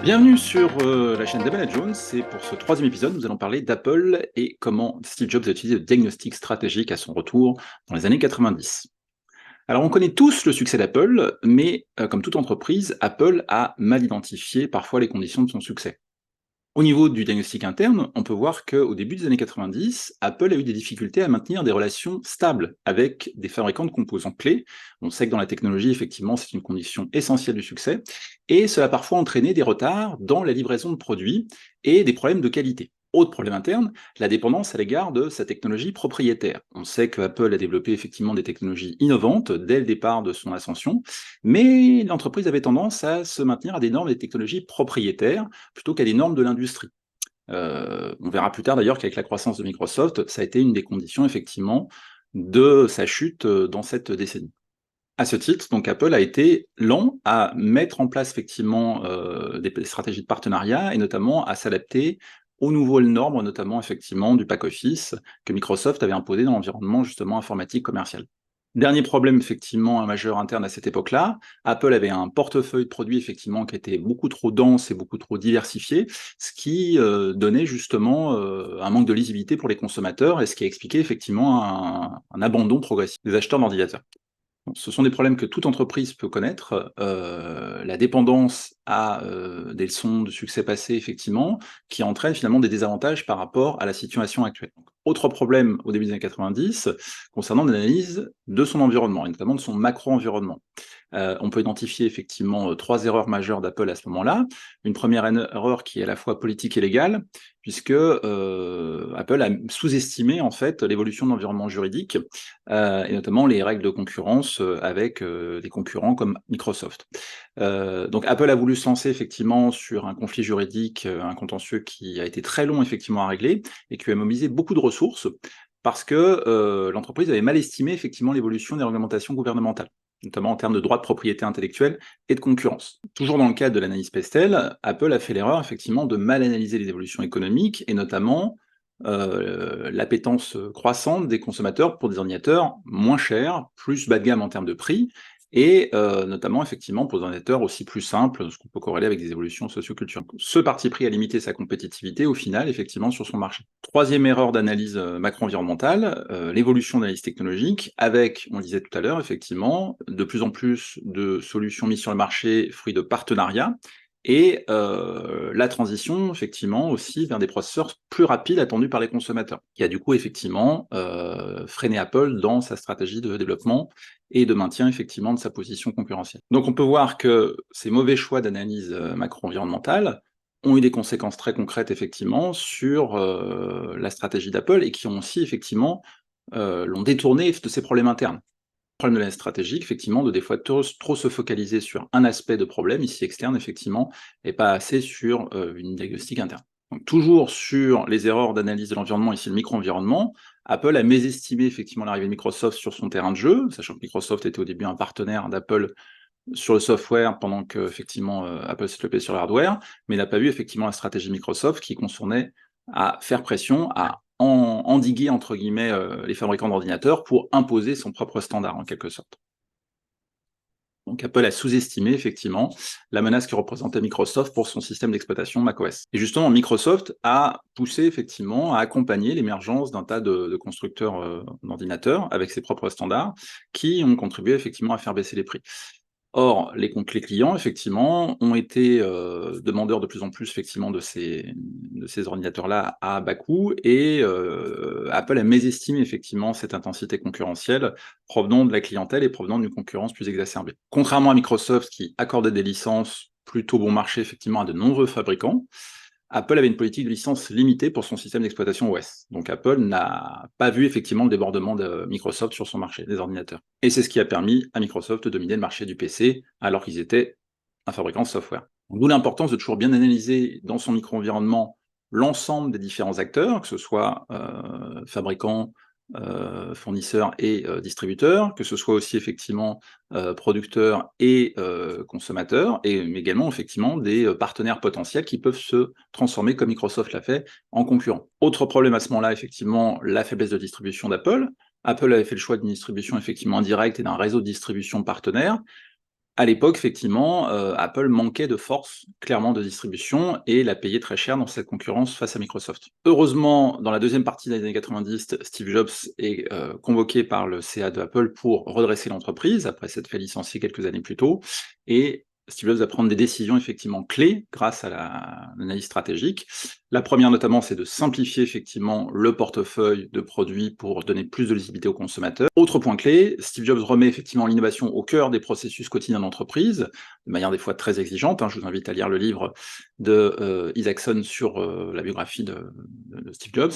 Bienvenue sur la chaîne d'Abana Jones, et pour ce troisième épisode, nous allons parler d'Apple et comment Steve Jobs a utilisé le diagnostic stratégique à son retour dans les années 90. Alors on connaît tous le succès d'Apple, mais comme toute entreprise, Apple a mal identifié parfois les conditions de son succès. Au niveau du diagnostic interne, on peut voir qu'au début des années 90, Apple a eu des difficultés à maintenir des relations stables avec des fabricants de composants clés. On sait que dans la technologie, effectivement, c'est une condition essentielle du succès, et cela a parfois entraîné des retards dans la livraison de produits et des problèmes de qualité. Autre problème interne, la dépendance à l'égard de sa technologie propriétaire. On sait que Apple a développé effectivement des technologies innovantes dès le départ de son ascension, mais l'entreprise avait tendance à se maintenir à des normes et des technologies propriétaires plutôt qu'à des normes de l'industrie. On verra plus tard d'ailleurs qu'avec la croissance de Microsoft, ça a été une des conditions effectivement de sa chute dans cette décennie. À ce titre, donc Apple a été lent à mettre en place effectivement des stratégies de partenariat et notamment à s'adapter aux nouvelles normes, notamment effectivement du pack-office que Microsoft avait imposé dans l'environnement justement informatique commercial. Dernier problème effectivement un majeur interne à cette époque-là, Apple avait un portefeuille de produits effectivement qui était beaucoup trop dense et beaucoup trop diversifié, ce qui donnait justement un manque de lisibilité pour les consommateurs et ce qui a expliqué effectivement un abandon progressif des acheteurs d'ordinateurs. Bon, ce sont des problèmes que toute entreprise peut connaître, la dépendance à, des leçons de succès passés effectivement, qui entraînent finalement des désavantages par rapport à la situation actuelle. Donc, autre problème au début des années 90, concernant l'analyse de son environnement et notamment de son macro-environnement. On peut identifier effectivement, 3 erreurs majeures d'Apple à ce moment-là. Une première erreur qui est à la fois politique et légale, puisque, Apple a sous-estimé en fait l'évolution de l'environnement juridique, et notamment les règles de concurrence, avec, des concurrents comme Microsoft. Donc Apple a voulu se lancer effectivement sur un conflit juridique, un contentieux qui a été très long effectivement à régler et qui a mobilisé beaucoup de ressources parce que, l'entreprise avait mal estimé effectivement l'évolution des réglementations gouvernementales, notamment en termes de droit de propriété intellectuelle et de concurrence. Toujours dans le cadre de l'analyse Pestel, Apple a fait l'erreur effectivement de mal analyser les évolutions économiques et notamment l'appétence croissante des consommateurs pour des ordinateurs moins chers, plus bas de gamme en termes de prix, et notamment effectivement pour des ordinateurs aussi plus simples, ce qu'on peut corréler avec des évolutions socio-culturelles. Ce parti pris a limité sa compétitivité au final effectivement sur son marché. Troisième erreur d'analyse macro-environnementale, l'évolution de l'analyse technologique avec, on le disait tout à l'heure effectivement, de plus en plus de solutions mises sur le marché, fruits de partenariats, et la transition effectivement aussi vers des processeurs plus rapides attendus par les consommateurs, qui a du coup effectivement freiné Apple dans sa stratégie de développement et de maintien effectivement de sa position concurrentielle. Donc on peut voir que ces mauvais choix d'analyse macro-environnementale ont eu des conséquences très concrètes effectivement sur la stratégie d'Apple et qui ont aussi effectivement l'ont détourné de ses problèmes internes. Problème de la stratégique, effectivement, de des fois trop se focaliser sur un aspect de problème, ici externe, effectivement, et pas assez sur une diagnostic interne. Donc toujours sur les erreurs d'analyse de l'environnement, ici le micro-environnement, Apple a mésestimé effectivement l'arrivée de Microsoft sur son terrain de jeu, sachant que Microsoft était au début un partenaire d'Apple sur le software pendant que effectivement Apple se développait sur le hardware, mais n'a pas vu effectivement la stratégie Microsoft qui concernait à faire pression, à endiguer entre guillemets les fabricants d'ordinateurs pour imposer son propre standard en quelque sorte. Donc Apple a sous-estimé effectivement la menace que représentait Microsoft pour son système d'exploitation macOS. Et justement, Microsoft a poussé effectivement à accompagner l'émergence d'un tas de constructeurs d'ordinateurs avec ses propres standards, qui ont contribué effectivement à faire baisser les prix. Or, les clients, effectivement, ont été, demandeurs de plus en plus, effectivement, de ces ordinateurs-là à bas coût et Apple a mésestimé, effectivement, cette intensité concurrentielle provenant de la clientèle et provenant d'une concurrence plus exacerbée. Contrairement à Microsoft qui accordait des licences plutôt bon marché, effectivement, à de nombreux fabricants, Apple avait une politique de licence limitée pour son système d'exploitation OS. Donc Apple n'a pas vu effectivement le débordement de Microsoft sur son marché des ordinateurs. Et c'est ce qui a permis à Microsoft de dominer le marché du PC, alors qu'ils étaient un fabricant de software. D'où l'importance de toujours bien analyser dans son micro-environnement l'ensemble des différents acteurs, que ce soit fabricants, fournisseurs et distributeurs, que ce soit aussi effectivement producteurs et consommateurs, mais également effectivement des partenaires potentiels qui peuvent se transformer, comme Microsoft l'a fait, en concurrents. Autre problème à ce moment-là, effectivement, la faiblesse de distribution d'Apple. Apple avait fait le choix d'une distribution effectivement indirecte et d'un réseau de distribution partenaire. À l'époque, effectivement, Apple manquait de force, clairement, de distribution et l'a payé très cher dans cette concurrence face à Microsoft. Heureusement, dans la deuxième partie des années 90, Steve Jobs est convoqué par le CA de Apple pour redresser l'entreprise, après s'être fait licencier quelques années plus tôt, et Steve Jobs va prendre des décisions effectivement clés grâce à l'analyse stratégique. La première notamment, c'est de simplifier effectivement le portefeuille de produits pour donner plus de lisibilité aux consommateurs. Autre point clé, Steve Jobs remet effectivement l'innovation au cœur des processus quotidiens d'entreprise, de manière des fois très exigeante. Je vous invite à lire le livre de Isaacson sur la biographie de Steve Jobs.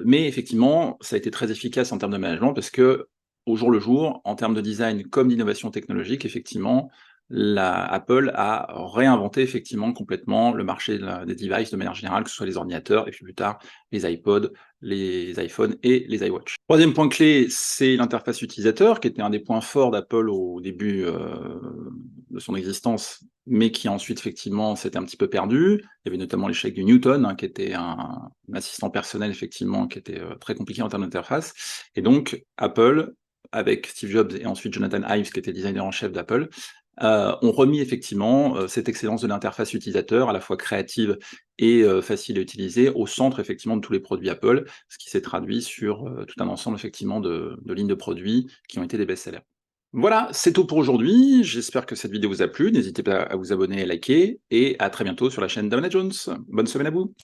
Mais effectivement, ça a été très efficace en termes de management parce que, au jour le jour, en termes de design comme d'innovation technologique, effectivement, Apple a réinventé effectivement complètement le marché des devices de manière générale, que ce soit les ordinateurs et puis plus tard les iPods, les iPhones et les iWatch. Troisième point clé, c'est l'interface utilisateur, qui était un des points forts d'Apple au début de son existence, mais qui ensuite effectivement s'était un petit peu perdu. Il y avait notamment l'échec du Newton, qui était un assistant personnel effectivement, qui était très compliqué en termes d'interface. Et donc Apple, avec Steve Jobs et ensuite Jonathan Ives, qui était designer en chef d'Apple, ont remis effectivement cette excellence de l'interface utilisateur, à la fois créative et facile à utiliser, au centre effectivement de tous les produits Apple, ce qui s'est traduit sur tout un ensemble effectivement de lignes de produits qui ont été des best-sellers. Voilà, c'est tout pour aujourd'hui. J'espère que cette vidéo vous a plu. N'hésitez pas à vous abonner et à liker, et à très bientôt sur la chaîne d'Indiana Jones. Bonne semaine à vous.